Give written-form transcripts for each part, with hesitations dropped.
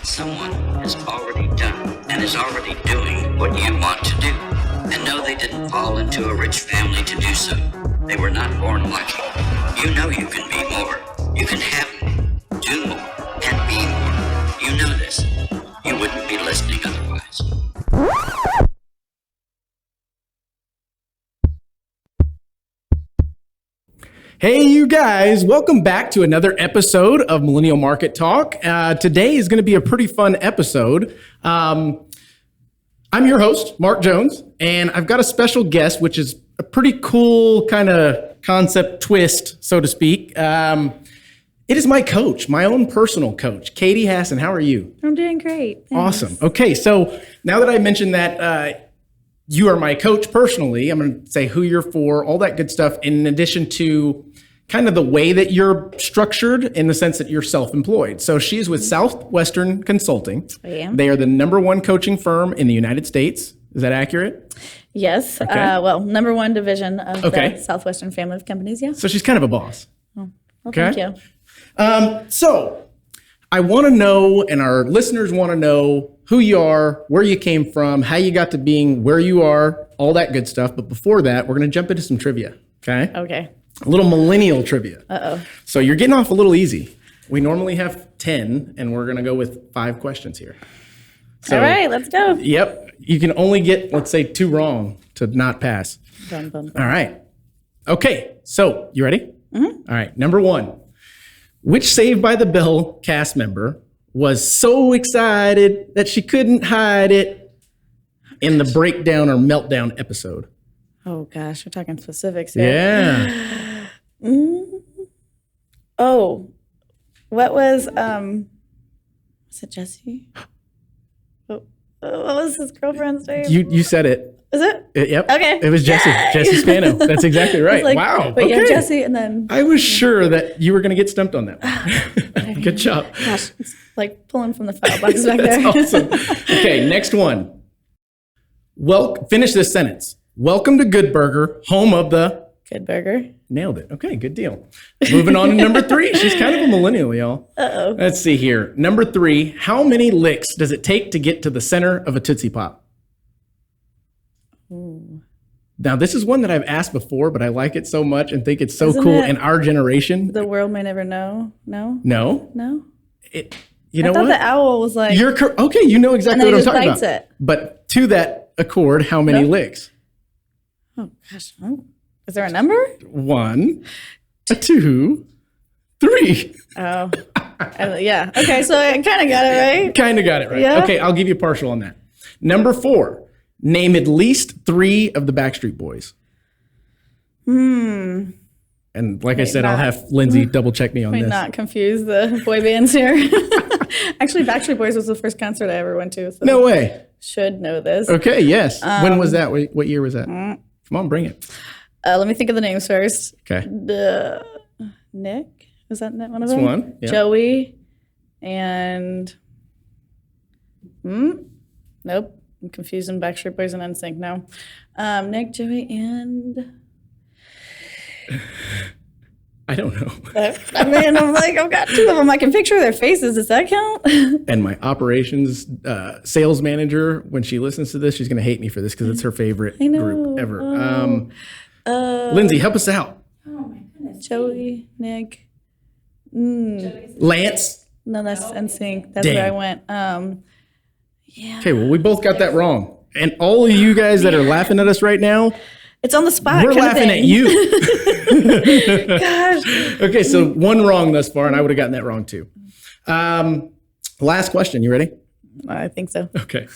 Someone has already done and is already doing what you want to do. And no, they didn't fall into a rich family to do so. They were not born lucky. You know you can be more. You can have more, do more, and be more. You know this. You wouldn't be listening otherwise. Hey, you guys, welcome back to another episode of Millennial Market Talk. Today is going to be a pretty fun episode. I'm your host, Mark Jones, and I've got a special guest, which is a pretty cool kind of concept twist, so to speak. It is my coach, my own personal coach, Katie Hasson. How are you? I'm doing great. Thanks. Awesome. Okay, so now that I mentioned that you are my coach personally, I'm going to say who you're for, all that good stuff, in addition to kind of the way that you're structured in the sense that you're self-employed. So she's with Southwestern Consulting. I am. They are the #1 coaching firm in the United States. Is that accurate? Yes. Okay. #1 division of the Southwestern family of companies, yeah. So she's kind of a boss. Oh, well, thank you. So I want to know, and our listeners want to know, who you are, where you came from, how you got to being where you are, all that good stuff. But before that, we're going to jump into some trivia, okay? Okay. A little millennial trivia. Uh-oh. So you're getting off a little easy. We normally have 10, and we're going to go with 5 questions here. So, all right, let's go. Yep. You can only get, let's say, 2 wrong to not pass. Bum, bum, bum. All right. Okay, so you ready? Mm-hmm. All right, #1. Which Saved by the Bell cast member was so excited that she couldn't hide it in the breakdown or meltdown episode? Oh, gosh, we're talking specifics here. Yeah. Oh, what was it Jesse? What was his girlfriend's name? You said it. Is it? Yep. Okay. It was Jesse. Yay! Jesse Spano. That's exactly right. Like, Wow. Wait, okay. yeah, Jesse, and then I was sure that you were going to get stumped on that one. Good job. gosh, it's like pulling from the file box back there. That's awesome. Okay, next one. Well, finish this sentence. Welcome to Good Burger, home of the... Good burger. Nailed it. Okay, good deal. Moving on to #3. She's kind of a millennial, y'all. Uh-oh. Let's see here. #3. How many licks does it take to get to the center of a Tootsie Pop? Ooh. Now, this is one that I've asked before, but I like it so much and think it's so Isn't cool it in our generation. The world may never know. No? No? No? You know I thought what? the owl was like... You're okay, you know exactly and what then I'm he talking just about. bites it. But to that accord, how many No? licks? Oh, gosh. Oh. Is there a number? 1, 2, 3. Oh. Yeah. Okay, so I kind of got it right. Kind of got it right. Yeah. Okay, I'll give you a partial on that. #4. Name at least 3 of the Backstreet Boys. And like I said, I'll have Lindsay double check me on Let me this. not confuse the boy bands here. Actually, Backstreet Boys was the first concert I ever went to. So No way. should know this. Okay, yes. When was that? What year was that? Come on, bring it. Let me think of the names first. Okay. Nick? Was that one of That's them? one. Yeah. Joey and... Nope. I'm confusing Backstreet Boys and NSYNC now. Nick, Joey, and... I don't know. I mean, I'm like, I've got 2 of them. I can picture their faces. Does that count? And my operations sales manager, when she listens to this, she's going to hate me for this because it's her favorite I know. group ever. Lindsay, help us out. Oh my goodness. Joey, Nick. Lance. No, that's NSYNC. That's Damn. where I went. Yeah. Okay, well, we both got that wrong. And all of you guys that are laughing at us right now, It's on the spot. we're kinda laughing thing. at you. Gosh. Okay, so 1 wrong thus far, and I would have gotten that wrong too. Last question. You ready? I think so. Okay.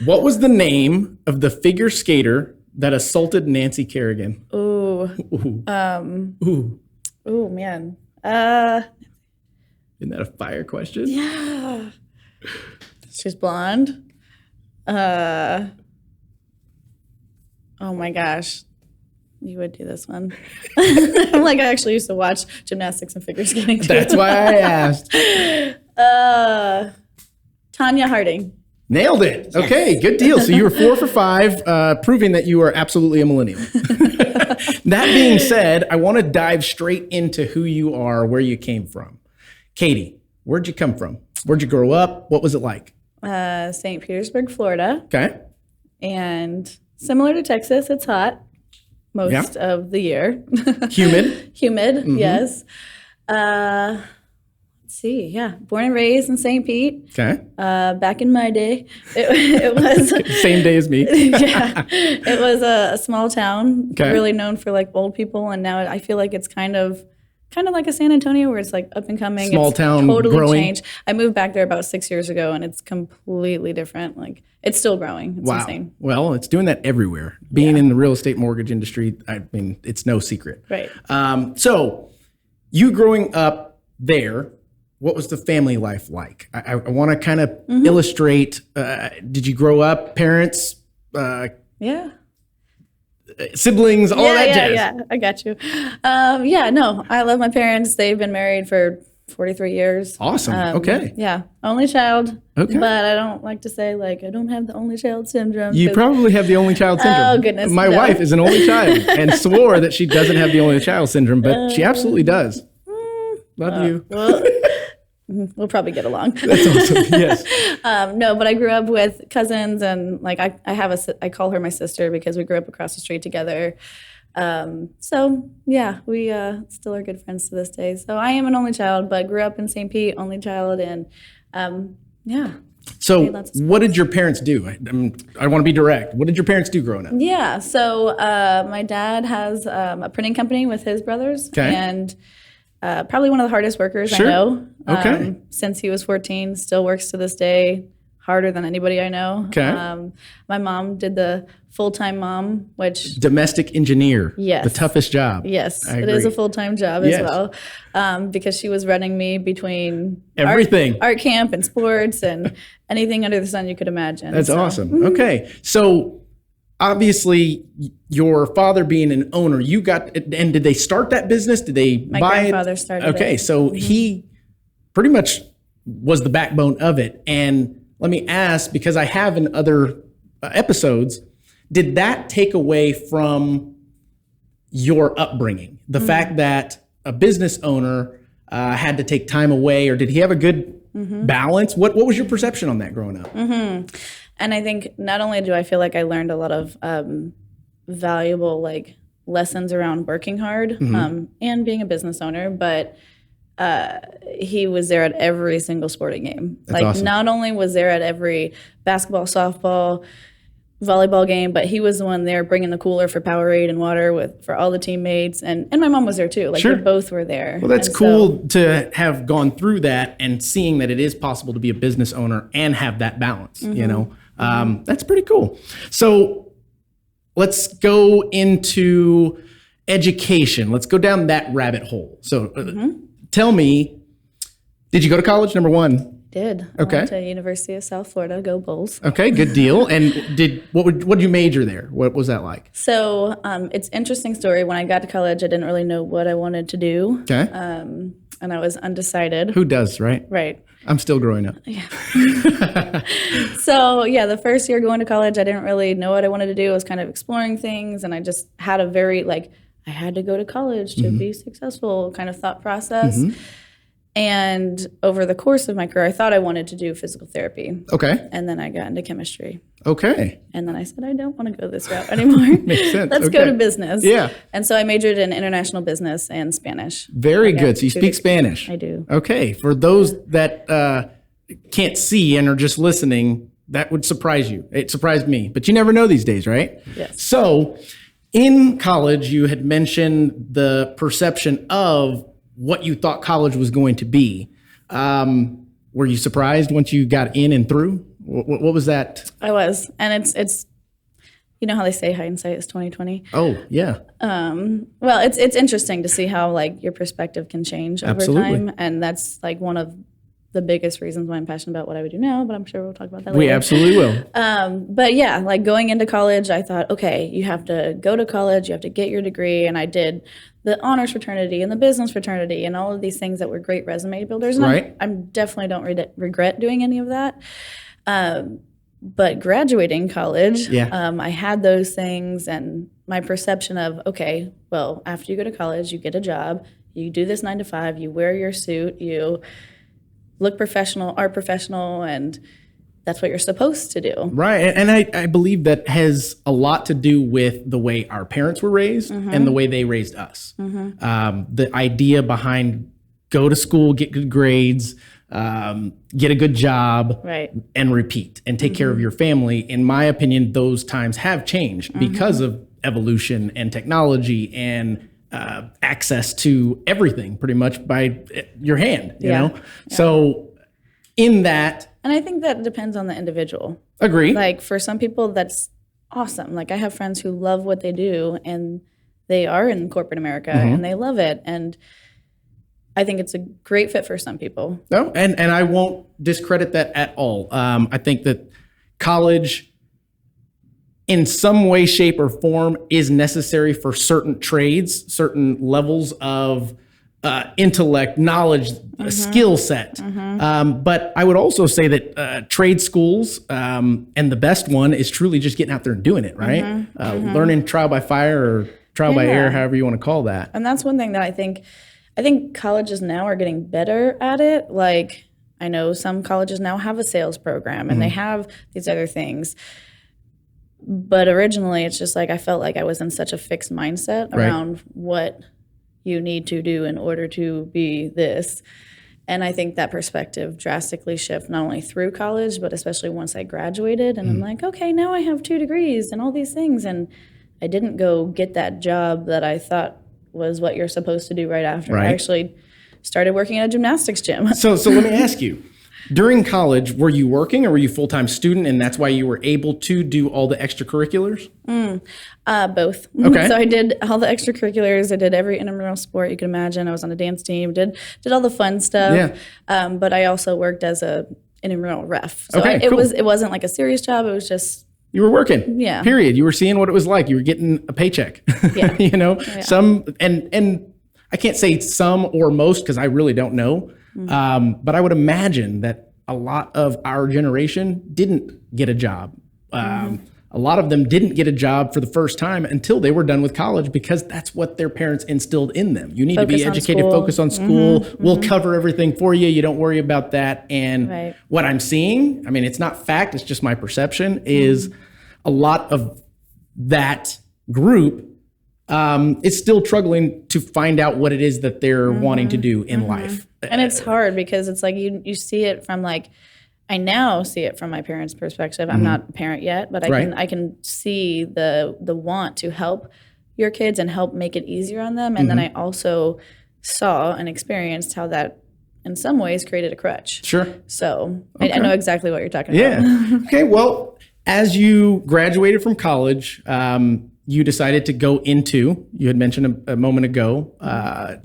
What was the name of the figure skater that assaulted Nancy Kerrigan? Ooh. Ooh. Ooh, man. Isn't that a fire question? Yeah. She's blonde. Oh my gosh. You would do this one. I'm like, I actually used to watch gymnastics and figure skating too. That's why I asked. Tanya Harding. Nailed it. Okay, good deal. So you were 4 for 5, proving that you are absolutely a millennial. That being said, I want to dive straight into who you are, where you came from. Katie, where'd you come from? Where'd you grow up? What was it like? St. Petersburg, Florida. Okay. And similar to Texas, it's hot most of the year. Humid? Humid, yes. Let's see, born and raised in St. Pete. Okay. Back in my day, it was... Same day as me. It was a small town, Okay. really known for like old people, and now I feel like it's kind of like a San Antonio where it's like up and coming. Small it's town totally growing. changed. I moved back there about 6 years ago, and it's completely different. Like it's still growing. It's insane. Well, it's doing that everywhere. Being in the real estate mortgage industry, I mean, it's no secret. Right. So you growing up there, what was the family life like? I want to kind of illustrate, did you grow up, parents, siblings, all that jazz? Yeah, I got you. No, I love my parents. They've been married for 43 years. Awesome. Okay. Yeah, only child. Okay. But I don't like to say like I don't have the only child syndrome. You 'cause- probably have the only child syndrome. Oh, goodness, My no. wife is an only child and swore that she doesn't have the only child syndrome, but she absolutely does. Love you. Well, we'll probably get along. That's awesome. Yes. No, but I grew up with cousins, and like I call her my sister because we grew up across the street together. So yeah, we still are good friends to this day. So I am an only child, but grew up in St. Pete, only child, and So lots of what did your parents do? I want to be direct. What did your parents do growing up? Yeah, so my dad has a printing company with his brothers, Okay. and probably one of the hardest workers Sure. I know. Okay. Since he was 14, still works to this day, harder than anybody I know. Okay. My mom did the full-time mom, which Domestic engineer. Yes. The toughest job. yes, I it is a agree. full-time job Yes. as well, because she was running me between Everything. art camp and sports and anything under the sun you could imagine. That's So- awesome. Okay. So obviously your father being an owner, you got, and did they start that business? Did they My buy grandfather it? started Okay. it. So he pretty much was the backbone of it. And let me ask, because I have in other episodes, did that take away from your upbringing? The fact that a business owner had to take time away, or did he have a good balance? What was your perception on that growing up? And I think not only do I feel like I learned a lot of valuable like lessons around working hard and being a business owner, but he was there at every single sporting game. That's awesome. Not only was there at every basketball, softball, volleyball game, but he was the one there bringing the cooler for Powerade and water for all the teammates, and my mom was there too. Like Sure. they both were there. Well, that's And cool to have gone through that and seeing that it is possible to be a business owner and have that balance, you know? That's pretty cool. So let's go into education. Let's go down that rabbit hole. So tell me, did you go to college, number one? Did. Okay. I went to University of South Florida, go Bulls. Okay, good deal. And what did you major there? What was that like? So it's an interesting story. When I got to college, I didn't really know what I wanted to do. Okay. And I was undecided. Who does, right? Right. I'm still growing up. So yeah, the first year going to college, I didn't really know what I wanted to do. I was kind of exploring things, and I just had a very I had to go to college to be successful kind of thought process. And over the course of my career, I thought I wanted to do physical therapy. Okay. And then I got into chemistry. Okay. And then I said, I don't want to go this route anymore. Makes sense. Let's go Okay. to business. Yeah. And so I majored in international business and Spanish. Very I got good. So you 2 speak degrees. Spanish. I do. Okay. For those that can't see and are just listening, that would surprise you. It surprised me, but you never know these days, right? Yes. So in college, you had mentioned the perception of what you thought college was going to be. Were you surprised once you got in and through? What was that? I was. And it's you know how they say hindsight is 20/20. Oh, yeah. Well, it's interesting to see how like your perspective can change over Absolutely. time. And that's like one of the biggest reasons why I'm passionate about what I would do now, but I'm sure we'll talk about that We later. absolutely will. But yeah, like going into college, I thought, okay, you have to go to college, you have to get your degree. And I did the honors fraternity and the business fraternity and all of these things that were great resume builders. And Right. I definitely don't regret doing any of that. But graduating college, Yeah. I had those things, and my perception of, okay, well, after you go to college, you get a job, you do this 9 to 5, you wear your suit, you look professional, are professional, and that's what you're supposed to do. Right. And I believe that has a lot to do with the way our parents were raised and the way they raised us. The idea behind go to school, get good grades, get a good job, Right. and repeat and take care of your family. In my opinion, those times have changed because of evolution and technology and access to everything pretty much by your hand, you know? So in that, And I think that depends on the individual. agree. Like for some people, that's awesome. Like I have friends who love what they do and they are in corporate America and they love it. And I think it's a great fit for some people. No, and I won't discredit that at all. I think that college, in some way, shape, or form, is necessary for certain trades, certain levels of intellect, knowledge, skill set. But I would also say that trade schools, and the best one is truly just getting out there and doing it, right? Learning trial by fire or trial by error, however you want to call that. And that's one thing that I think colleges now are getting better at it. Like I know some colleges now have a sales program and they have these other things. But originally it's just like I felt like I was in such a fixed mindset around what you need to do in order to be this. And I think that perspective drastically shifted not only through college, but especially once I graduated. And I'm like, okay, now I have 2 degrees and all these things. And I didn't go get that job that I thought was what you're supposed to do right after. Right. I actually started working at a gymnastics gym. So let me ask you, during college, were you working or were you a full-time student and that's why you were able to do all the extracurriculars? Both. Okay. So I did all the extracurriculars. I did every intramural sport you could imagine. I was on a dance team, did all the fun stuff. Yeah. But I also worked as a intramural ref. So Okay, it cool. wasn't like a serious job. It was just, You were working. Yeah. Period. You were seeing what it was like. You were getting a paycheck. Yeah. You know, some, and I can't say some or most because I really don't know. But I would imagine that a lot of our generation didn't get a job. A lot of them didn't get a job for the first time until they were done with college because that's what their parents instilled in them. You need to be Focus on educated, school. focus on school. We'll cover everything for you. You don't worry about that. And what I'm seeing, I mean, it's not fact, it's just my perception, is a lot of that group is still struggling to find out what it is that they're wanting to do in life. and it's hard because it's like you see it from like, I now see it from my parents' perspective. I'm not a parent yet, but I can see the want to help your kids and help make it easier on them. And then I also saw and experienced how that in some ways created a crutch. Sure. So I know exactly what you're talking Yeah. about. Okay. Well, as you graduated from college, you decided to go into, you had mentioned a moment ago,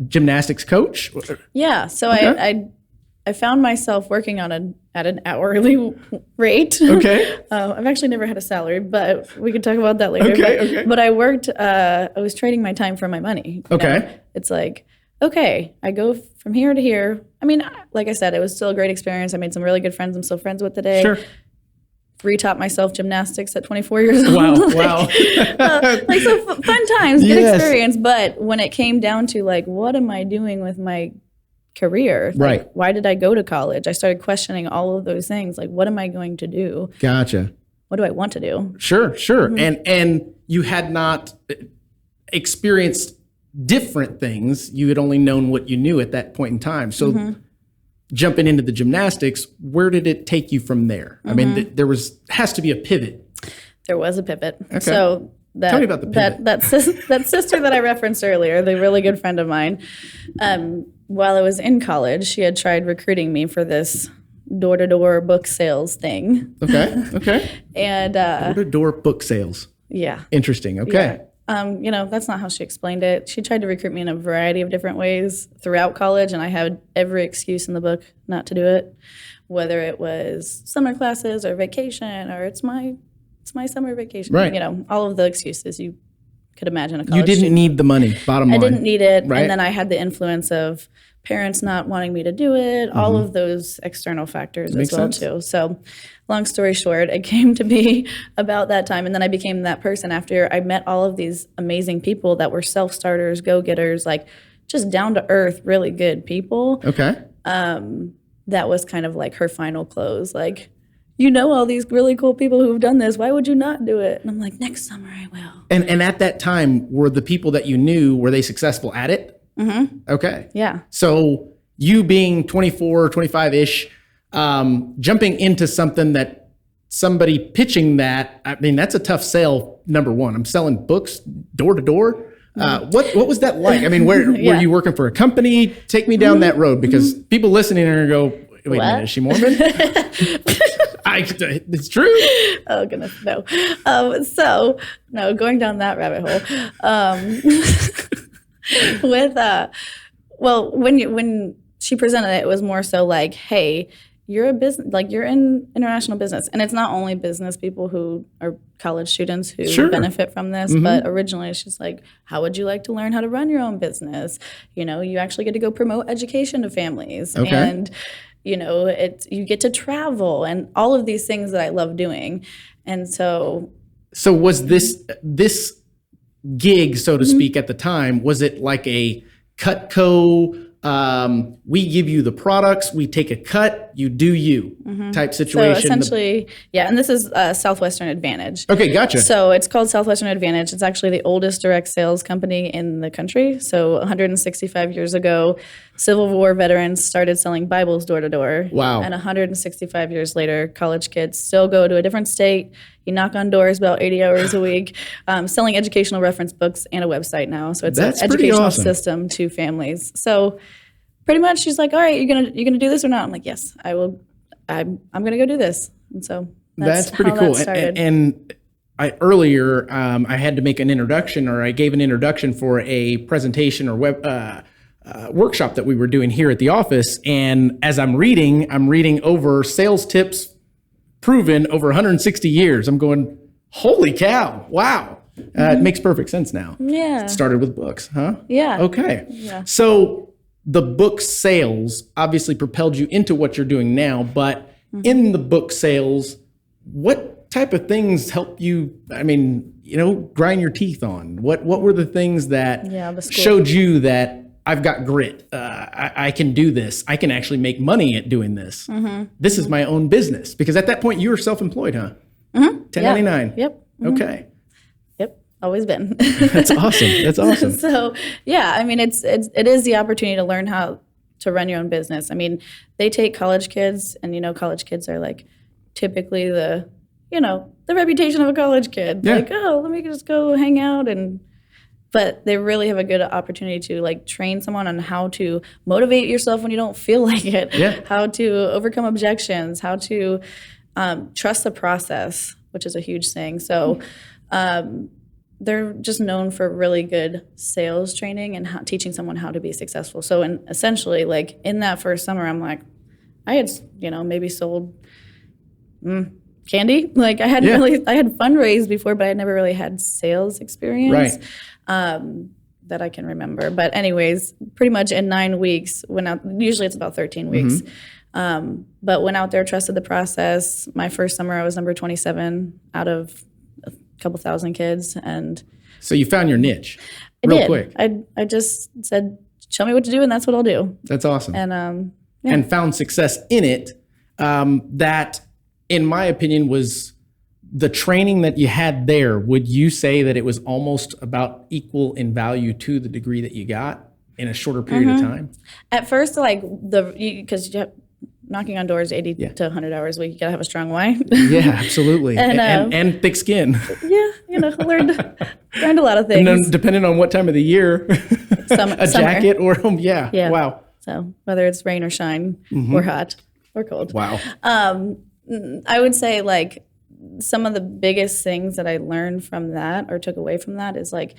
gymnastics coach. Yeah. So I found myself working at an hourly rate. Okay. I've actually never had a salary, but we could talk about that later. Okay. But I worked, I was trading my time for my money. You know? It's like, okay, I go from here to here. I mean, like I said, it was still a great experience. I made some really good friends I'm still friends with today. Sure. Retaught myself gymnastics at 24 years old. Wow. Like so fun times, good Yes. experience. But when it came down to like, what am I doing with my career? Like, Right. why did I go to college? I started questioning all of those things. Like, what am I going to do? Gotcha. What do I want to do? Sure. And you had not experienced different things. You had only known what you knew at that point in time. So jumping into the gymnastics, where did it take you from there? I mean, there has to be a pivot. There was a pivot. Okay. So Tell me about the pivot. that sister that I referenced earlier, the really good friend of mine, while I was in college, she had tried recruiting me for this door-to-door book sales thing. Okay. And Door-to-door book sales. yeah. Interesting. Okay. Yeah. That's not how she explained it. She tried to recruit me in a variety of different ways throughout college, and I had every excuse in the book not to do it, whether it was summer classes or vacation or it's my summer vacation. Right. All of the excuses you could imagine a college You didn't student. need the money, bottom line. I didn't need it, Right. and then I had the influence of parents not wanting me to do it, all of those external factors Makes as well sense. too. So long story short, it came to be about that time, and then I became that person after I met all of these amazing people that were self-starters, go-getters, like just down to earth, really good people. Okay. that was kind of like her final close. Like, you know, all these really cool people who've done this. Why would you not do it? And I'm like, next summer I will. And at that time, were the people that you knew, were they successful at it? Mm-hmm. Okay. Yeah. So you being 24, 25-ish, jumping into something that somebody pitching that, I mean, that's a tough sale, number one. I'm selling books door to door. What was that like? I mean, were you working for a company? Take me down that road, because people listening are going to go, wait a minute, is she Mormon? It's true. Oh, goodness, no. So, no, going down that rabbit hole. When she presented it, it was more so like, hey, you're a business, like you're in international business. And it's not only business people who are college students who benefit from this, but originally it's just like, how would you like to learn how to run your own business? You know, you actually get to go promote education to families. Okay. And, you know, you get to travel and all of these things that I love doing. And so was this gig, so to speak, at the time, was it like a Cutco, we give you the products, we take a cut, you do you type situation? So essentially, and this is Southwestern Advantage. Okay, gotcha. So it's called Southwestern Advantage. It's actually the oldest direct sales company in the country. So 165 years ago, Civil War veterans started selling Bibles door to door. Wow. And 165 years later, college kids still go to a different state. You knock on doors about 80 hours a week, selling educational reference books and a website now. So it's an educational system to families. So pretty much she's like, all right, you're gonna do this or not? I'm like, yes, I will. I'm gonna go do this. And so that's pretty how cool. That started. And I earlier I had to make an introduction, or I gave an introduction for a presentation or workshop that we were doing here at the office. And as I'm reading over sales tips proven over 160 years. I'm going, holy cow, wow. It makes perfect sense now. Yeah. It started with books, huh? Yeah. Okay. Yeah. So the book sales obviously propelled you into what you're doing now, but in the book sales, what type of things help you, I mean, you know, grind your teeth on? What were the things that showed you that I've got grit. I can do this. I can actually make money at doing this. This is my own business. Because at that point, you were self-employed, huh? 1099. Yep. Okay. Yep. Always been. That's awesome. So, yeah, I mean, it is the opportunity to learn how to run your own business. I mean, they take college kids, and, you know, college kids are like typically the reputation of a college kid. Yeah. Like, oh, let me just go hang out but they really have a good opportunity to like train someone on how to motivate yourself when you don't feel like it, how to overcome objections, how to trust the process, which is a huge thing. So they're just known for really good sales training and teaching someone how to be successful. So essentially, like in that first summer, I'm like, I had, maybe sold candy. Like I had fundraised before, but I had never really had sales experience. Right. That I can remember. But anyways, pretty much in 9 weeks, went out, usually it's about 13 weeks, but went out there, trusted the process. My first summer, I was number 27 out of a couple thousand kids. And so you found your niche quick. I just said, show me what to do, and that's what I'll do. That's awesome. And and found success in it. That, in my opinion, was the training that you had there. Would you say that it was almost about equal in value to the degree that you got in a shorter period of time? At first, like because knocking on doors 80 to 100 hours a week, you gotta have a strong why. Yeah, absolutely. and thick skin. Yeah, learned a lot of things. And then depending on what time of the year, a jacket or wow. So whether it's rain or shine or hot or cold. Wow. I would say like some of the biggest things that I learned from that or took away from that is like,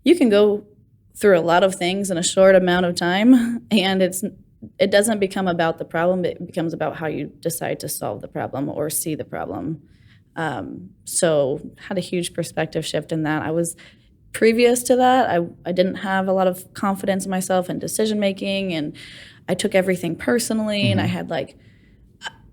you can go through a lot of things in a short amount of time, and it doesn't become about the problem, it becomes about how you decide to solve the problem or see the problem. So had a huge perspective shift in that. I was previous to that, I didn't have a lot of confidence in myself and decision making, and I took everything personally, and I had like,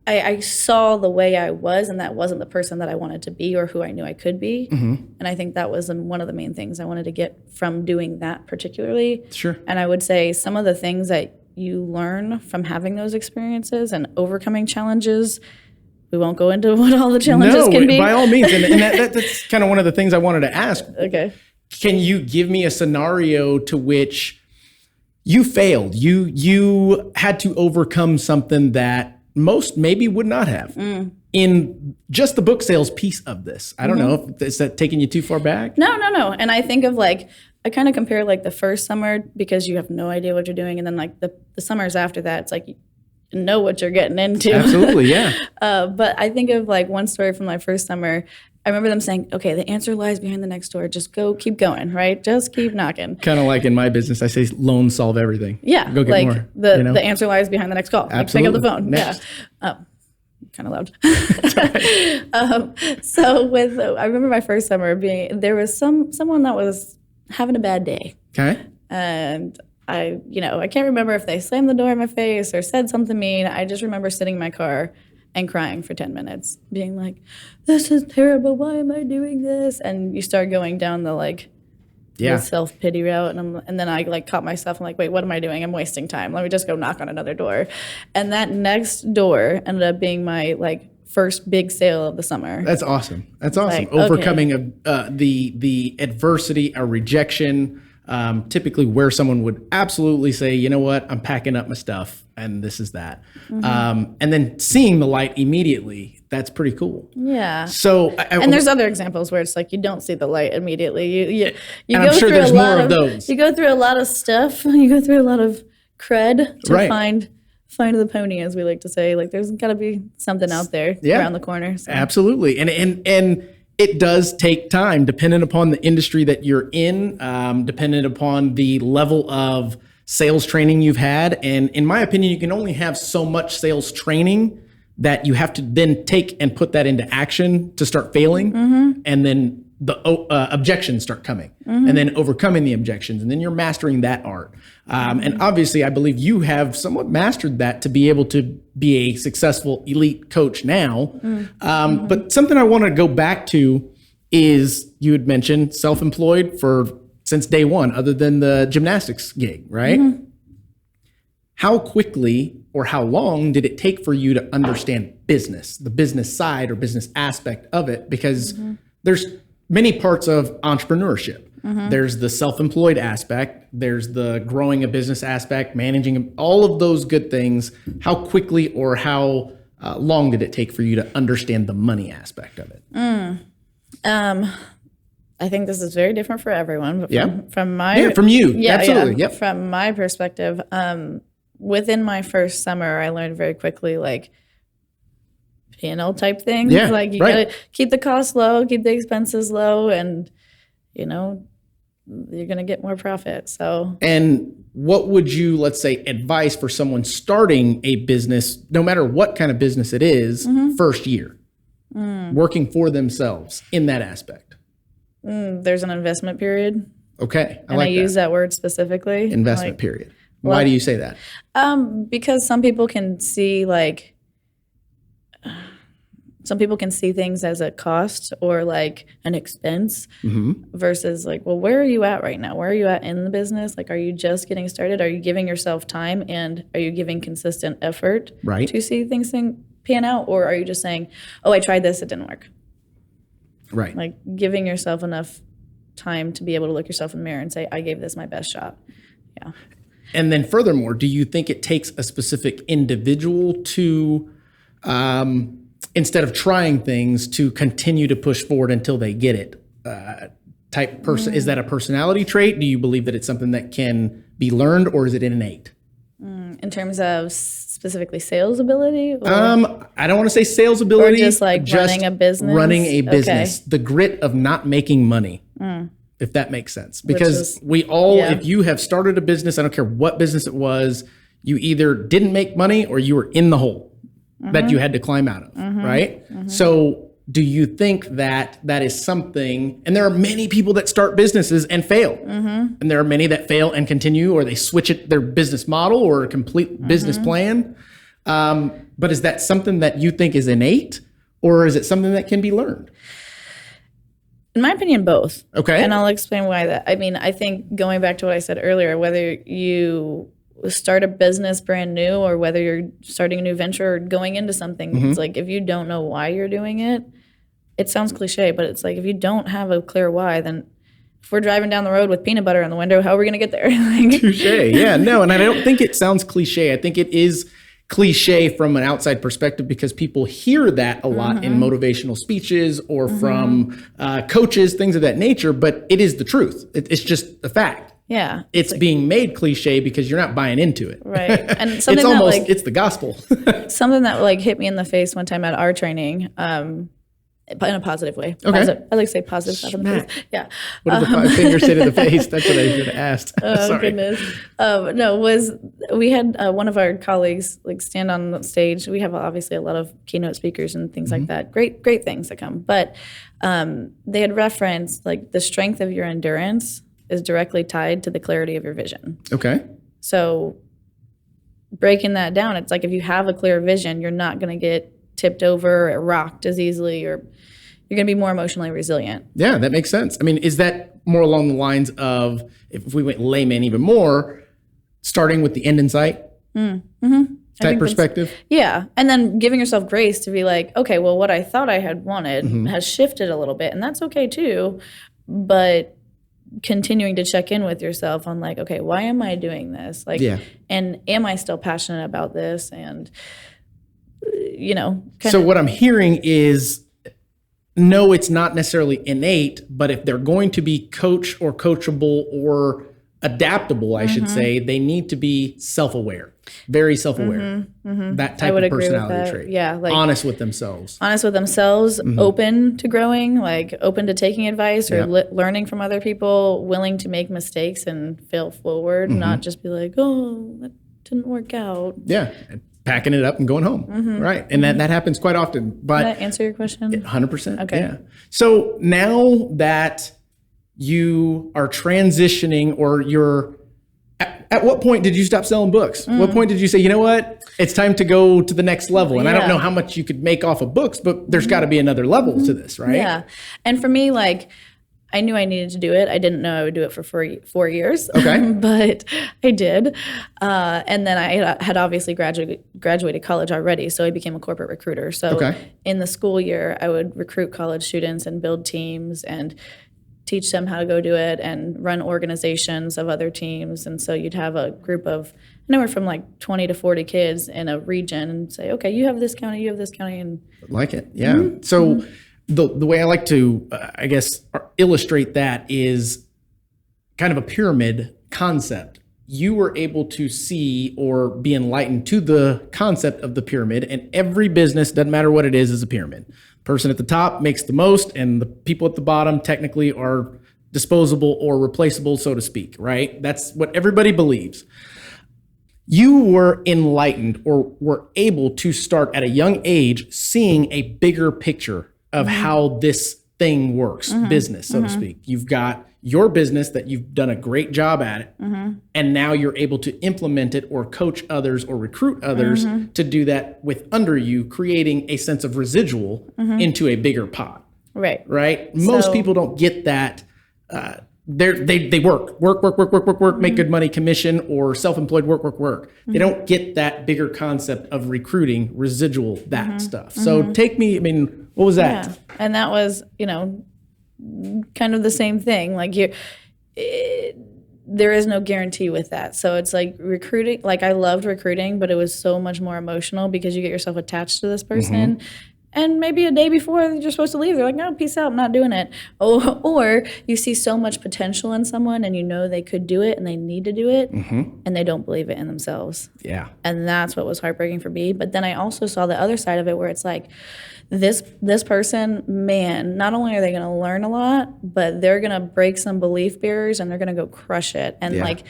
I saw the way I was, and that wasn't the person that I wanted to be or who I knew I could be. And I think that was one of the main things I wanted to get from doing that particularly. Sure. And I would say some of the things that you learn from having those experiences and overcoming challenges. We won't go into what all the challenges can be. By all means. And that's kind of one of the things I wanted to ask. Okay. Can you give me a scenario to which you failed? You had to overcome something that most maybe would not have in just the book sales piece of this. I don't know. Is that taking you too far back? No. And I think of like, I kind of compare like the first summer because you have no idea what you're doing. And then like the summers after that, it's like you know what you're getting into. Absolutely, yeah. But I think of like one story from my first summer. I remember them saying, okay, the answer lies behind the next door. Just go, keep going, right? Just keep knocking. Kind of like in my business, I say loans solve everything. Yeah. Go get like more. The answer lies behind the next call. Absolutely. Like, pick up the phone. Next. Yeah. Kind of loud. So I remember my first summer there was someone that was having a bad day. Okay. And I can't remember if they slammed the door in my face or said something mean. I just remember sitting in my car and crying for 10 minutes, being like, this is terrible. Why am I doing this? And you start going down the the self-pity route. And then I like caught myself. I'm like, wait, what am I doing? I'm wasting time. Let me just go knock on another door. And that next door ended up being my first big sale of the summer. That's awesome. Overcoming the adversity, a rejection, typically where someone would absolutely say, you know what, I'm packing up my stuff and this is that. And then seeing the light immediately, that's pretty cool. Yeah. So, and there's other examples where it's like you don't see the light immediately. You and go I'm sure through there's a lot more of those. You go through a lot of stuff. You go through a lot of cred to Right. find the pony, as we like to say. Like there's got to be something out there around the corner. So. Absolutely. And it does take time, depending upon the industry that you're in, dependent upon the level of sales training you've had. And in my opinion, you can only have so much sales training that you have to then take and put that into action to start failing. And then the objections start coming and then overcoming the objections. And then you're mastering that art. And obviously, I believe you have somewhat mastered that to be able to be a successful elite coach now. But something I want to go back to is you had mentioned self-employed since day one, other than the gymnastics gig, right? How quickly or how long did it take for you to understand business, the business side or business aspect of it? Because there's many parts of entrepreneurship. There's the self-employed aspect. There's the growing a business aspect, managing all of those good things. How quickly or how long did it take for you to understand the money aspect of it? I think this is very different for everyone. But from you, absolutely. Yep. From my perspective, within my first summer, I learned very quickly P&L type things. Yeah, you gotta keep the costs low, keep the expenses low, and you're gonna get more profit. So. And what would you, let's say, advise for someone starting a business, no matter what kind of business it is, first year, working for themselves in that aspect? There's an investment period. Okay, I use that word specifically. Investment period. Why do you say that? Because some people can see things as a cost or an expense versus where are you at right now? Where are you at in the business? Are you just getting started? Are you giving yourself time and are you giving consistent effort to see things pan out? Or are you just saying, oh, I tried this, it didn't work? Right. Giving yourself enough time to be able to look yourself in the mirror and say, I gave this my best shot. Yeah. And then furthermore, do you think it takes a specific individual to, instead of trying things, to continue to push forward until they get it? Type person? Is that a personality trait? Do you believe that it's something that can be learned, or is it innate? In terms of specifically sales ability? Or? I don't want to say sales ability. Or just running a business? Running a business. Okay. The grit of not making money. If that makes sense. Because we all, if you have started a business, I don't care what business it was, you either didn't make money or you were in the hole that you had to climb out of, right? So do you think that that is something, and there are many people that start businesses and fail, and there are many that fail and continue, or they switch their business model or a complete business plan. But is that something that you think is innate, or is it something that can be learned? In my opinion, both. Okay. And I'll explain why that. I mean, I think going back to what I said earlier, whether you start a business brand new, or whether you're starting a new venture or going into something, it's like, if you don't know why you're doing it, it sounds cliche, but it's like, if you don't have a clear why, then if we're driving down the road with peanut butter in the window, how are we going to get there? Touche. Yeah, no, and I don't think it sounds cliche. I think it is cliche from an outside perspective because people hear that a lot in motivational speeches or from coaches, things of that nature, but it is the truth. It's just a fact. Yeah. It's like, being made cliche because you're not buying into it. Right. And something it's almost, that, like, it's the gospel. something that like hit me in the face one time at our training, in a positive way. Okay. Positive. I like to say positive stuff in the face. Yeah. What did the finger say to the face? That's what I should have asked. Oh, Sorry. goodness. We had one of our colleagues like stand on the stage. We have obviously a lot of keynote speakers and things like that. Great things that come. But they had referenced like the strength of your endurance is directly tied to the clarity of your vision. Okay. So breaking that down, it's like if you have a clear vision, you're not going to get tipped over or rocked as easily, or you're going to be more emotionally resilient. Yeah, that makes sense. I mean, is that more along the lines of, if we went layman even more, starting with the end in sight type perspective? Yeah. And then giving yourself grace to be like, okay, well, what I thought I had wanted has shifted a little bit, and that's okay too. But continuing to check in with yourself on like, okay, why am I doing this? Like, and am I still passionate about this? And, So what I'm hearing is, no, it's not necessarily innate, but if they're going to be coach or coachable or adaptable, I should say, they need to be self-aware, very self-aware. That type of personality trait. Yeah, like honest with themselves. Open to growing, like open to taking advice or learning from other people, willing to make mistakes and fail forward, not just be like, oh, that didn't work out. Yeah. Packing it up and going home. Right. And that happens quite often. But did that answer your question? 100%. Okay. Yeah. So now that you are transitioning, or you're at what point did you stop selling books? What point did you say, you know what, it's time to go to the next level? And I don't know how much you could make off of books, but there's got to be another level to this, right? Yeah. And for me, like, I knew I needed to do it. I didn't know I would do it for 4 years, but I did. And then I had obviously graduated college already, so I became a corporate recruiter. So in the school year, I would recruit college students and build teams and teach them how to go do it and run organizations of other teams. And so you'd have a group of anywhere from like 20 to 40 kids in a region and say, okay, you have this county, you have this county. And like it. Yeah. So the way I like to, I guess, illustrate that is kind of a pyramid concept. You were able to see or be enlightened to the concept of the pyramid, and every business, doesn't matter what it is a pyramid. Person at the top makes the most, and the people at the bottom technically are disposable or replaceable, so to speak, right? That's what everybody believes. You were enlightened, or were able to start at a young age seeing a bigger picture of how this thing works, business, so to speak. You've got your business that you've done a great job at it, and now you're able to implement it or coach others or recruit others to do that with under you, creating a sense of residual into a bigger pot. Right? Most people don't get that. They work, make good money, commission, or self-employed work. They don't get that bigger concept of recruiting, residual, that stuff. So take me, I mean, what was that? Yeah. And that was, kind of the same thing. Like there is no guarantee with that. So it's like recruiting, like I loved recruiting, but it was so much more emotional because you get yourself attached to this person. And maybe a day before you're supposed to leave, they're like, no, peace out, I'm not doing it. Or you see so much potential in someone and you know they could do it and they need to do it, and they don't believe it in themselves. Yeah. And that's what was heartbreaking for me. But then I also saw the other side of it where it's like, this person, man, not only are they going to learn a lot, but they're going to break some belief barriers and they're going to go crush it. And like,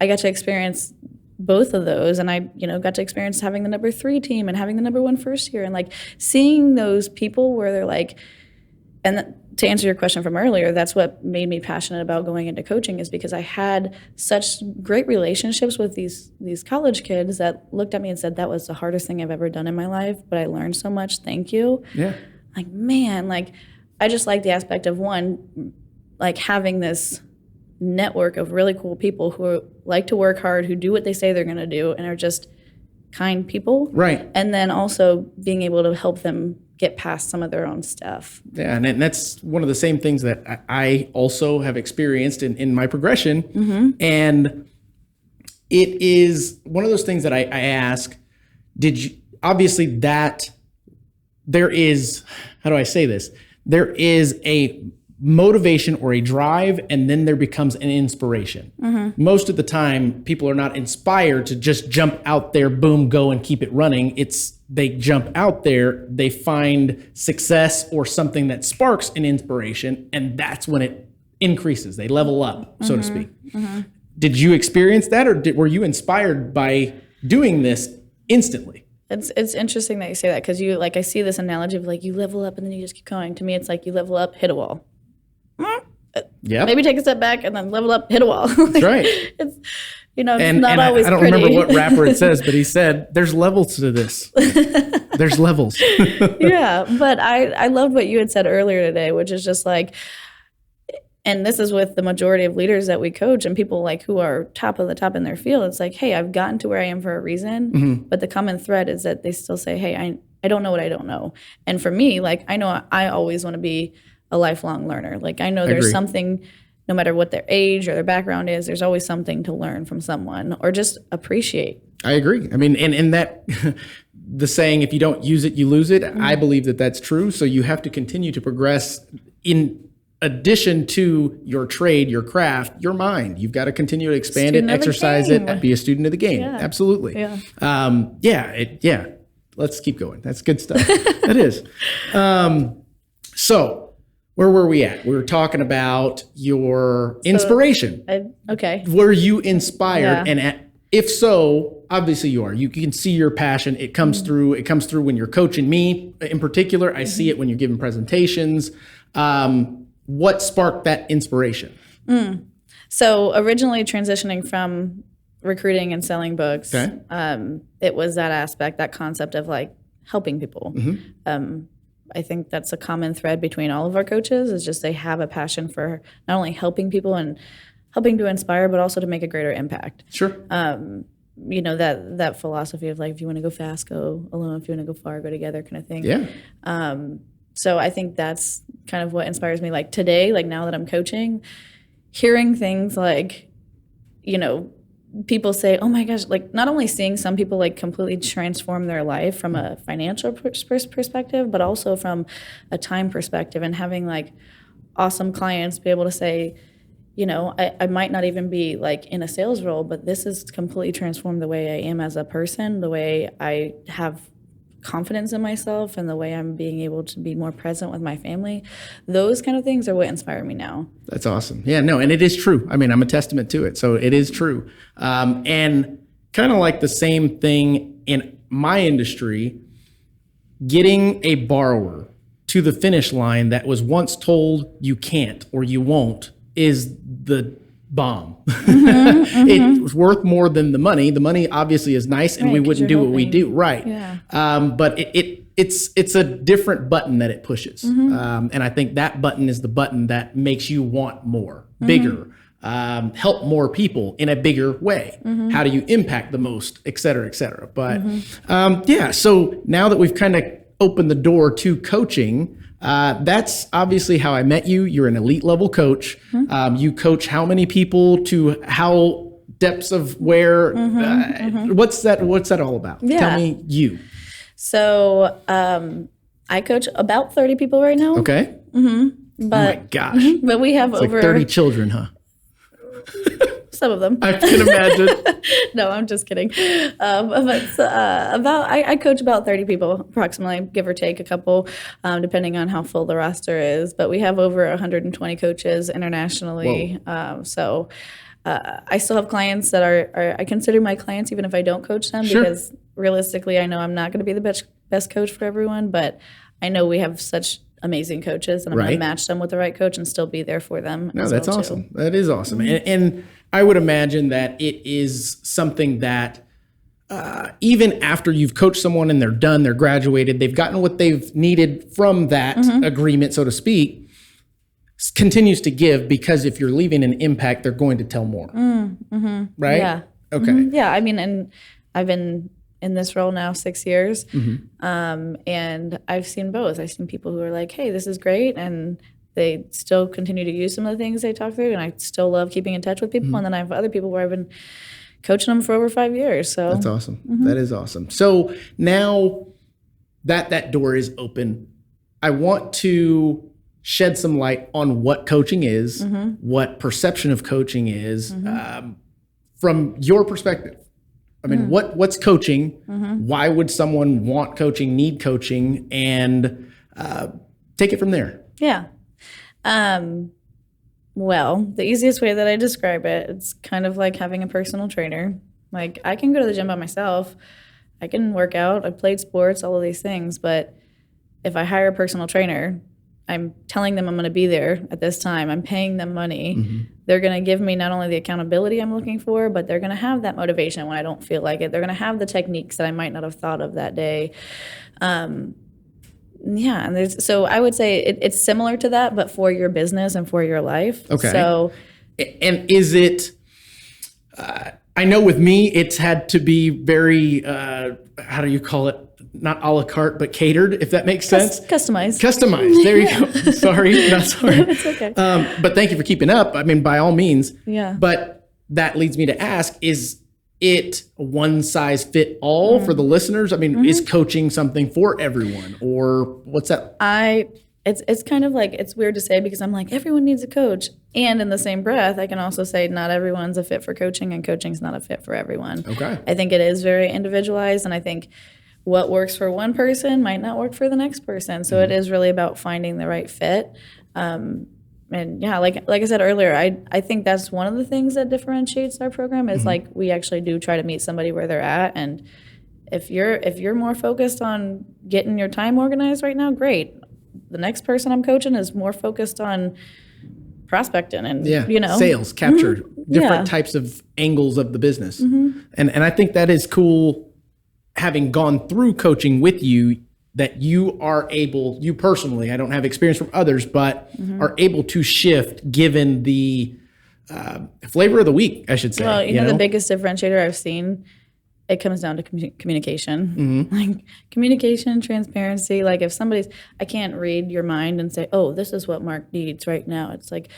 I got to experience both of those, and I got to experience having the number 3 team and having the number 1 first year, and like seeing those people where they're like, and to answer your question from earlier, that's what made me passionate about going into coaching, is because I had such great relationships with these college kids that looked at me and said, that was the hardest thing I've ever done in my life, but I learned so much, thank you. Yeah. Like, man, like I just like the aspect of, one, like having this network of really cool people who like to work hard, who do what they say they're going to do, and are just kind people. Right. And then also being able to help them get past some of their own stuff. Yeah, and that's one of the same things that I also have experienced in my progression. Mm-hmm. And it is one of those things that I ask, obviously that there is, how do I say this? There is a motivation or a drive, and then there becomes an inspiration. Mm-hmm. Most of the time, people are not inspired to just jump out there, boom, go and keep it running. They jump out there, they find success or something that sparks an inspiration, and that's when it increases. They level up, so to speak. Mm-hmm. Did you experience that, or were you inspired by doing this instantly? It's interesting that you say that, because I see this analogy of you level up and then you just keep going. To me, it's like you level up, hit a wall. Yeah. Maybe take a step back and then level up, hit a wall. That's right. It's not always I don't pretty. remember what rapper it says, but he said, there's levels to this. There's levels. Yeah, but I loved what you had said earlier today, which is just and this is with the majority of leaders that we coach and people who are top of the top in their field. It's hey, I've gotten to where I am for a reason, mm-hmm. but the common thread is that they still say, hey, I don't know what I don't know. And for me, I know I always want to be a lifelong learner. I know there's something, no matter what their age or their background is, there's always something to learn from someone or just appreciate. I agree. I mean, and that the saying, if you don't use it, you lose it. Mm-hmm. I believe that that's true. So you have to continue to progress in addition to your trade, your craft, your mind. You've got to continue to expand it, exercise it, and be a student of the game. Yeah. Absolutely. Yeah. Let's keep going. That's good stuff. That is. So where were we at? We were talking about your inspiration. Okay. Were you inspired? Yeah. And if so, obviously you are. You can see your passion. It comes mm-hmm. through. It comes through when you're coaching me in particular. I mm-hmm. see it when you're giving presentations. What sparked that inspiration? So originally transitioning from recruiting and selling books, okay. It was that aspect, that concept of helping people. Mm-hmm. I think that's a common thread between all of our coaches, is just they have a passion for not only helping people and helping to inspire, but also to make a greater impact. Sure. That philosophy of if you want to go fast, go alone. If you want to go far, go together, kind of thing. Yeah. So I think that's kind of what inspires me. Today, now that I'm coaching, hearing things people say, oh my gosh, not only seeing some people completely transform their life from a financial perspective, but also from a time perspective, and having awesome clients be able to say, I might not even be in a sales role, but this has completely transformed the way I am as a person, the way I have confidence in myself, and the way I'm being able to be more present with my family. Those kind of things are what inspire me now. That's awesome. Yeah, no, and it is true. I mean, I'm a testament to it. So it is true. And kind of the same thing in my industry, getting a borrower to the finish line that was once told you can't or you won't is the bomb. Mm-hmm, mm-hmm. It's worth more than the money. The money obviously is nice, and we wouldn't do what we do. Right. Yeah. But it's a different button that it pushes. Mm-hmm. And I think that button is the button that makes you want more, bigger, help more people in a bigger way. Mm-hmm. How do you impact the most, et cetera, et cetera. But so now that we've kind of opened the door to coaching, that's obviously how I met you. You're an elite level coach. Mm-hmm. You coach how many people to how depths of where? What's that all about? Yeah. Tell me you. So I coach about 30 people right now. Okay. Mm-hmm. But, oh my gosh. But we have it's over 30 children, huh? Some of them. I can imagine. No, I'm just kidding. I coach about 30 people, approximately, give or take a couple, depending on how full the roster is. But we have over 120 coaches internationally. I still have clients that I consider my clients, even if I don't coach them, sure. because realistically, I know I'm not going to be the best coach for everyone, but I know we have such amazing coaches, and I'm going to match them with the right coach and still be there for them. No, that's awesome. That is awesome. And I would imagine that it is something that even after you've coached someone and they're done, they're graduated, they've gotten what they've needed from that agreement, so to speak, continues to give, because if you're leaving an impact, they're going to tell more. Right? Yeah. Okay. Yeah. I mean, and I've been in this role now 6 years. And I've seen both. I've seen people who are like, hey, this is great. And they still continue to use some of the things they talk through. And I still love keeping in touch with people. And then I have other people where I've been coaching them for over 5 years. So That's awesome. That is awesome. So now that door is open, I want to shed some light on what coaching is, what perception of coaching is, from your perspective. I mean, what's coaching? Why would someone want coaching, need coaching, and take it from there? Yeah. Well, the easiest way that I describe it, it's kind of like having a personal trainer. Like, I can go to the gym by myself. I can work out. I've played sports, all of these things. But if I hire a personal trainer, I'm telling them I'm going to be there at this time. I'm paying them money. They're going to give me not only the accountability I'm looking for, but they're going to have that motivation when I don't feel like it. They're going to have the techniques that I might not have thought of that day. Yeah, and so I would say it's similar to that, but for your business and for your life. Okay. So, and is it? I know with me, it's had to be very. How do you call it? Not a la carte, but catered, if that makes sense. Customized. Customized. There you go. Sorry, not sorry. It's okay. But thank you for keeping up. I mean, by all means. Yeah. But that leads me to ask: is it one size fit all for the listeners? I mean, is coaching something for everyone, or what's that? It's kind of like, it's weird to say because I'm like, everyone needs a coach. And in the same breath, I can also say not everyone's a fit for coaching, and coaching's not a fit for everyone. Okay. I think it is very individualized, and I think what works for one person might not work for the next person. So it is really about finding the right fit. And yeah, like I said earlier, I think that's one of the things that differentiates our program is like we actually do try to meet somebody where they're at. And if you're more focused on getting your time organized right now, great. The next person I'm coaching is more focused on prospecting and sales, capture, different types of angles of the business. And I think that is cool, having gone through coaching with you, that you are able, you personally, I don't have experience from others, but are able to shift given the flavor of the week, I should say. Well, you know, the biggest differentiator I've seen, it comes down to communication. Like communication, transparency. Like if I can't read your mind and say, oh, this is what Mark needs right now. It's like,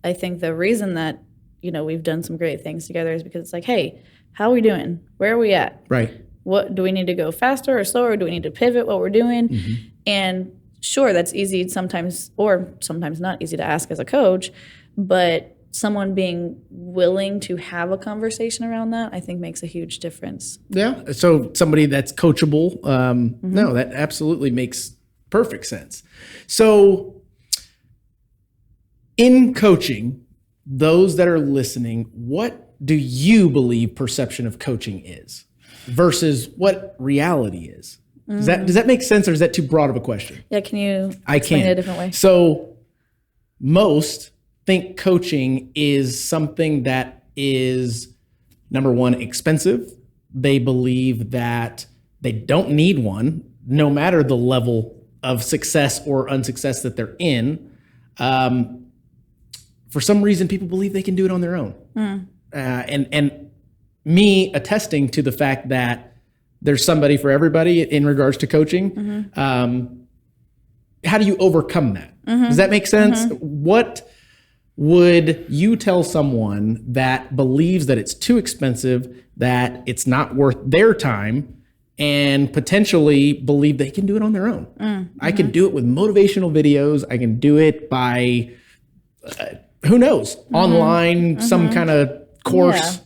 I think the reason that, we've done some great things together is because it's like, hey, how are we doing? Where are we at? Right. What do we need to go faster or slower? Do we need to pivot what we're doing? And sure, that's easy sometimes, or sometimes not easy to ask as a coach, but someone being willing to have a conversation around that, I think makes a huge difference. Yeah. So somebody that's coachable, no, that absolutely makes perfect sense. So in coaching, those that are listening, what do you believe perception of coaching is versus what reality is? Does that make sense, or is that too broad of a question? Yeah, can you explain it a different way? So most think coaching is something that is, number one, expensive. They believe that they don't need one, no matter the level of success or unsuccess that they're in. For some reason, people believe they can do it on their own. And me attesting to the fact that there's somebody for everybody in regards to coaching. How do you overcome that? Does that make sense? What would you tell someone that believes that it's too expensive, that it's not worth their time, and potentially believe they can do it on their own? I can do it with motivational videos. I can do it by, who knows, online, some kind of course. Yeah.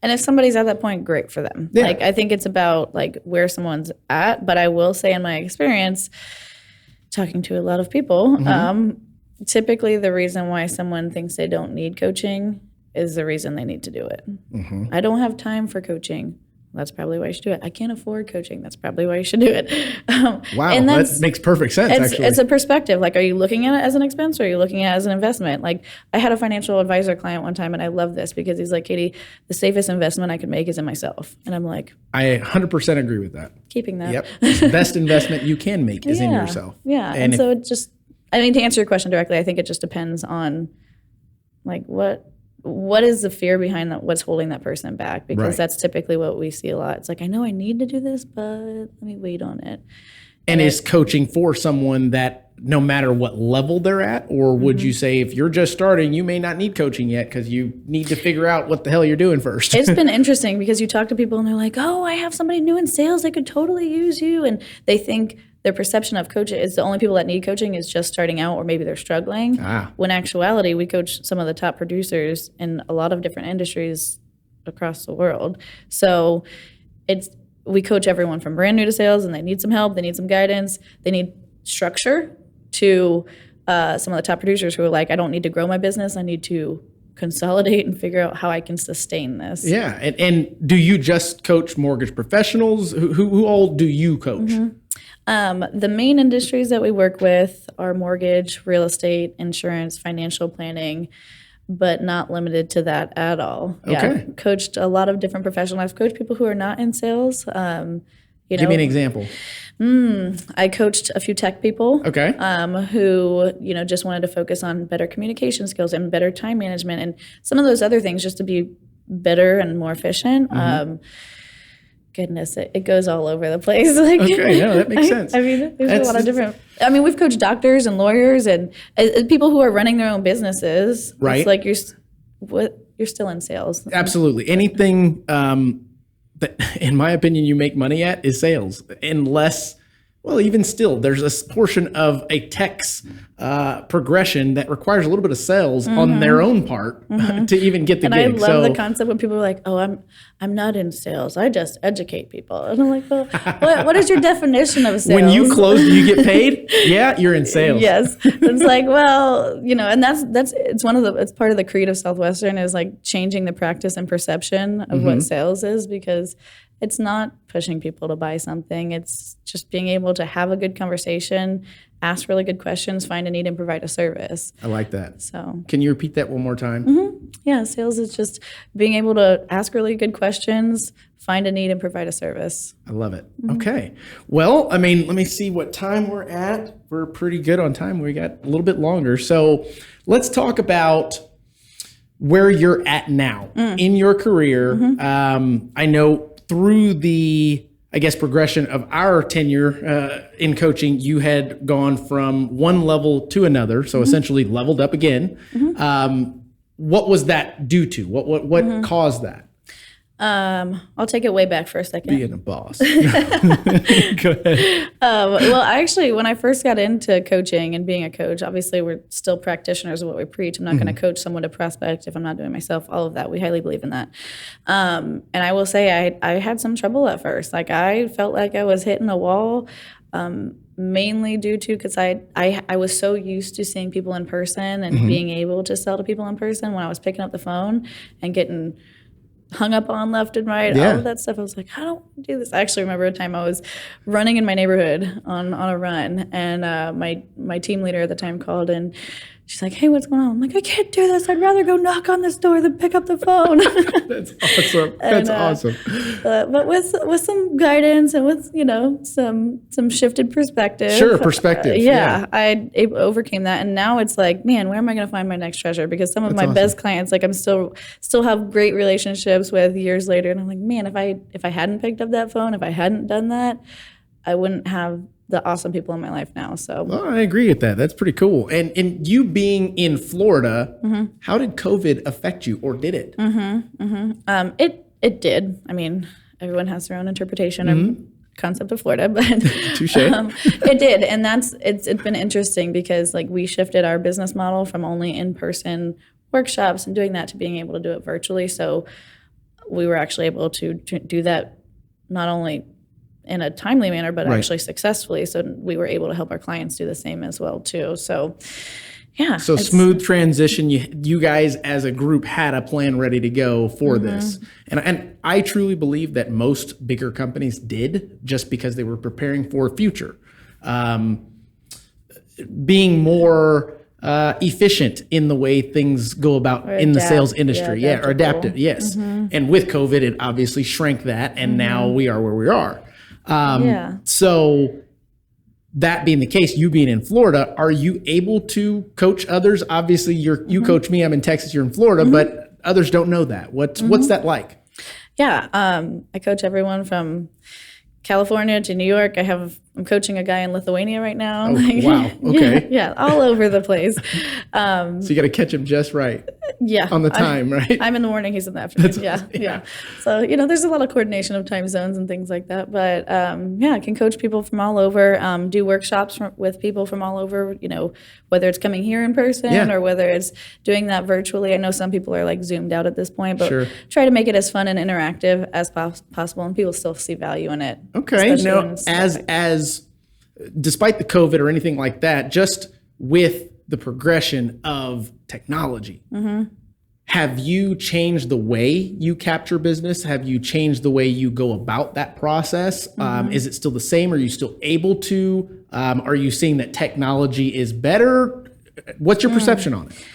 And if somebody's at that point, great for them. Yeah. Like, I think it's about like where someone's at. But I will say in my experience, talking to a lot of people, typically the reason why someone thinks they don't need coaching is the reason they need to do it. I don't have time for coaching. That's probably why you should do it. I can't afford coaching. That's probably why you should do it. Wow, and that makes perfect sense, actually. It's a perspective. Like, are you looking at it as an expense, or are you looking at it as an investment? Like, I had a financial advisor client one time, and I love this because he's like, Katie, the safest investment I could make is in myself. And I'm like, I 100% agree with that. Keeping that. Yep. The best investment you can make is in yourself. Yeah. And so it just, I mean, to answer your question directly, I think it just depends on like what is the fear behind that, what's holding that person back, because that's typically what we see a lot. It's like, I know I need to do this, but let me wait on it. And is coaching for someone that no matter what level they're at, or would you say if you're just starting, you may not need coaching yet because you need to figure out what the hell you're doing first? It's been interesting because you talk to people and they're like, oh, I have somebody new in sales that could totally use you. And they think their perception of coaching is the only people that need coaching is just starting out, or maybe they're struggling. When in actuality, we coach some of the top producers in a lot of different industries across the world. So we coach everyone from brand new to sales, and they need some help, they need some guidance, they need structure, to some of the top producers who are like, I don't need to grow my business, I need to consolidate and figure out how I can sustain this. Yeah, and do you just coach mortgage professionals? Who all do you coach? The main industries that we work with are mortgage, real estate, insurance, financial planning, but not limited to that at all. Okay. Yeah, coached a lot of different professionals. I've coached people who are not in sales. Give me an example. I coached a few tech people. Okay. Who just wanted to focus on better communication skills and better time management and some of those other things just to be better and more efficient. Goodness, it goes all over the place. Like, okay, no, that makes sense. I mean, there's a lot of different. I mean, we've coached doctors and lawyers and people who are running their own businesses. Right. It's like you're still in sales. Absolutely. Anything that, in my opinion, you make money at is sales, unless. Well, even still, there's a portion of a tech's progression that requires a little bit of sales on their own part to even get the gig. And I love the concept when people are like, "Oh, I'm not in sales. I just educate people." And I'm like, "Well, what is your definition of sales?" When you close, do you get paid? Yeah, you're in sales. Yes, it's like, well, and it's part of the creed of Southwestern is like changing the practice and perception of what sales is, because it's not pushing people to buy something. It's just being able to have a good conversation, ask really good questions, find a need, and provide a service. I like that. So, can you repeat that one more time? Yeah, sales is just being able to ask really good questions, find a need, and provide a service. I love it. Okay. Well, I mean, let me see what time we're at. We're pretty good on time. We got a little bit longer. So let's talk about where you're at now in your career. I know through the, I guess, progression of our tenure in coaching, you had gone from one level to another, so essentially leveled up again. What was that due to? What caused that? I'll take it way back for a second. Being a boss. Go ahead. Well, actually, when I first got into coaching and being a coach, obviously we're still practitioners of what we preach. I'm not going to coach someone to prospect if I'm not doing myself, all of that. We highly believe in that. And I will say I had some trouble at first. Like, I felt like I was hitting a wall, mainly due to because I was so used to seeing people in person and being able to sell to people in person. When I was picking up the phone and getting hung up on left and right, all of that stuff. I was like, I don't do this. I actually remember a time I was running in my neighborhood on a run, and my team leader at the time called, and she's like, hey, what's going on? I'm like, I can't do this. I'd rather go knock on this door than pick up the phone. That's awesome. That's awesome. But with some guidance and with, some shifted perspective. Sure, perspective. I overcame that. And now it's like, man, where am I going to find my next treasure? Because some of my best clients, like, I'm still have great relationships with years later. And I'm like, man, if I hadn't picked up that phone, if I hadn't done that, I wouldn't have the awesome people in my life now. So well, I agree with that. That's pretty cool. And you being in Florida, how did COVID affect you, or did it? It did. I mean, everyone has their own interpretation of concept of Florida, but touche. It did. And it's been interesting because, like, we shifted our business model from only in-person workshops and doing that to being able to do it virtually. So we were actually able to do that not only in a timely manner, but actually successfully. So we were able to help our clients do the same as well too. So yeah. So smooth transition. You guys as a group had a plan ready to go for this. And I truly believe that most bigger companies did, just because they were preparing for a future. Being more efficient in the way things go about in the sales industry. Or adapted. Yes. And with COVID, it obviously shrank that. And now we are where we are. So that being the case, you being in Florida, are you able to coach others? Obviously, you coach me. I'm in Texas. You're in Florida, but others don't know that. What's that like? Yeah, I coach everyone from California to New York. I'm coaching a guy in Lithuania right now. Oh, wow. Okay. Yeah, all over the place. So you got to catch him just right. Yeah. On the time, right? I'm in the morning, he's in the afternoon. That's Yeah. So, there's a lot of coordination of time zones and things like that. But I can coach people from all over, do workshops with people from all over, whether it's coming here in person or whether it's doing that virtually. I know some people are like zoomed out at this point, but try to make it as fun and interactive as possible, and people still see value in it. Okay. Now, as despite the COVID or anything like that, just with the progression of technology, have you changed the way you capture business? Have you changed the way you go about that process? Is it still the same? Are you still able to? Are you seeing that technology is better? What's your perception on it?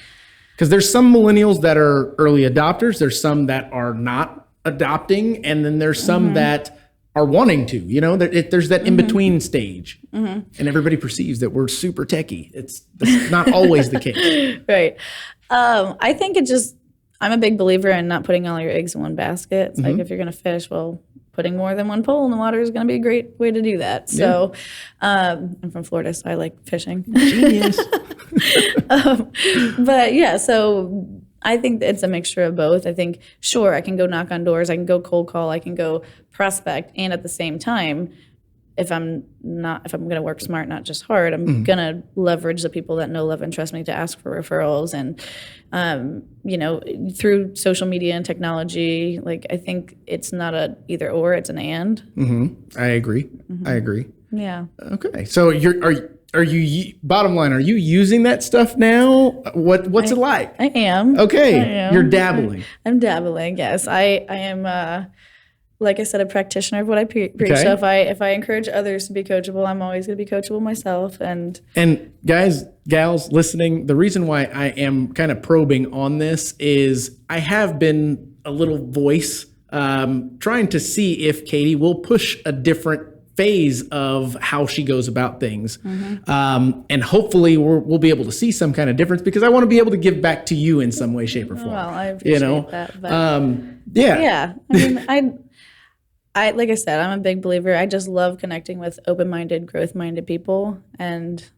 Because there's some millennials that are early adopters. There's some that are not adopting. And then there's some that are wanting to, there's that in-between stage, and everybody perceives that we're super techie. That's not always the case. Right. I think I'm a big believer in not putting all your eggs in one basket. It's like if you're going to fish, well, putting more than one pole in the water is going to be a great way to do that. So I'm from Florida, so I like fishing. Genius. But yeah, so I think it's a mixture of both. I think, sure, I can go knock on doors, I can go cold call, I can go prospect, and at the same time, if I'm going to work smart, not just hard, I'm going to leverage the people that know, love, and trust me to ask for referrals. And, through social media and technology, I think it's not a either or, it's an and. I agree. I agree. Yeah. Okay. So are you bottom line, are you using that stuff now? What's it like? I am. Okay. I am. You're dabbling. I'm dabbling. Yes. I am, like I said, a practitioner of what I preach. Okay. So if I encourage others to be coachable, I'm always going to be coachable myself. And guys, gals listening, the reason why I am kind of probing on this is I have been a little voice trying to see if Katie will push a different phase of how she goes about things. And hopefully we'll be able to see some kind of difference, because I want to be able to give back to you in some way, shape, or form. Well, I appreciate that. But yeah. I mean, I like I said, I'm a big believer. I just love connecting with open-minded, growth-minded people and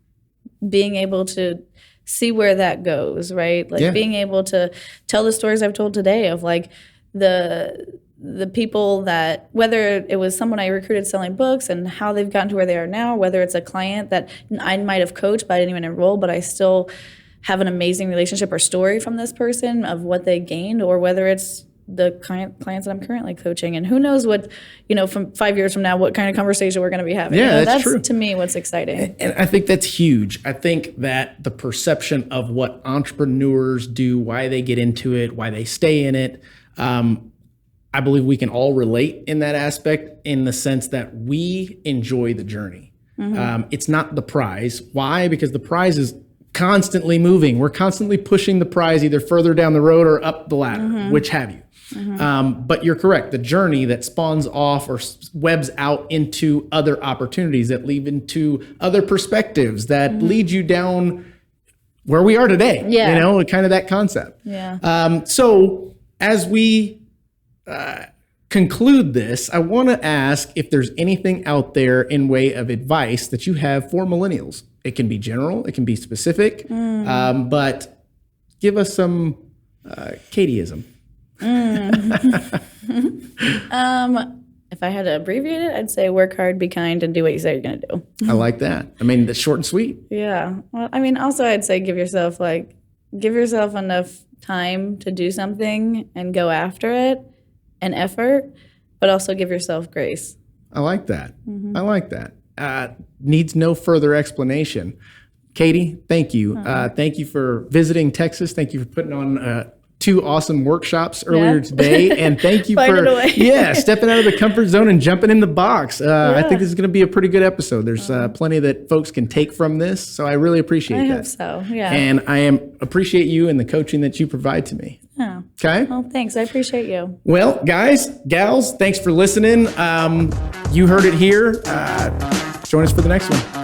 being able to see where that goes, right? Being able to tell the stories I've told today of the people that, whether it was someone I recruited selling books and how they've gotten to where they are now, whether it's a client that I might have coached but I didn't even enroll, but I still have an amazing relationship or story from this person of what they gained, or whether it's the clients that I'm currently coaching, and who knows what, from 5 years from now, what kind of conversation we're going to be having. Yeah, that's true. To me what's exciting. And I think that's huge. I think that the perception of what entrepreneurs do, why they get into it, why they stay in it, I believe we can all relate in that aspect, in the sense that we enjoy the journey. It's not the prize. Why? Because the prize is constantly moving. We're constantly pushing the prize either further down the road or up the ladder, which have you. But you're correct. The journey that spawns off or webs out into other opportunities, that lead into other perspectives, that lead you down where we are today. Yeah. Kind of that concept. Yeah. So as we conclude this, I want to ask if there's anything out there in way of advice that you have for millennials. It can be general, it can be specific, but give us some Katieism. If I had to abbreviate it, I'd say work hard, be kind, and do what you say you're going to do. I like that. I mean, that's short and sweet. Yeah. Well, I mean, also I'd say give yourself enough time to do something and go after it, and effort, but also give yourself grace. I like that. I like that. Needs no further explanation. Katie, thank you. Thank you for visiting Texas. Thank you for putting on 2 awesome workshops earlier today. And thank you for stepping out of the comfort zone and jumping in the box. I think this is going to be a pretty good episode. There's plenty that folks can take from this. So I really appreciate that. I hope so, yeah. And I appreciate you and the coaching that you provide to me. Yeah. Okay. Well, thanks. I appreciate you. Well, guys, gals, thanks for listening. You heard it here. Join us for the next one.